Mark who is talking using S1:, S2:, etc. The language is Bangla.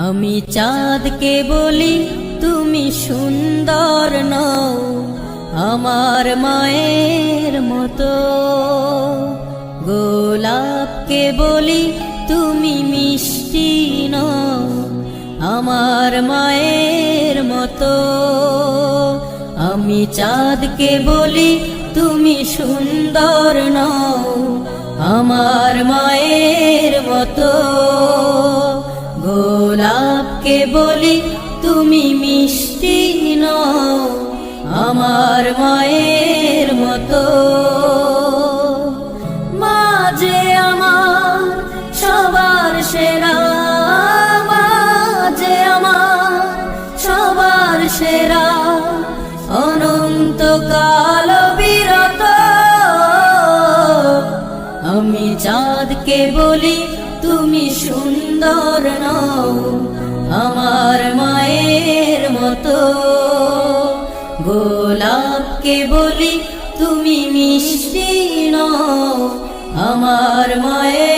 S1: আমি চাঁদকে বলি তুমি সুন্দর নও আমার মায়ের মতো, গোলাপকে বলি তুমি মিষ্টি নও আমার মায়ের মতো। আমি চাঁদকে বলি তুমি সুন্দর নও আমার মায়ের মতো, গোলাপকে বলি তুমি মিষ্টি নও আমার মায়ের মতো। মা যে আমার সবার সেরা, মা যে আমার সবার সেরা, অনন্তকাল বিরত। আমি চাঁদকে বলি তুমি সুন্দর নও আমার মায়ের মতো, গোলাপকে বলি তুমি মিষ্টি নও আমার মায়ের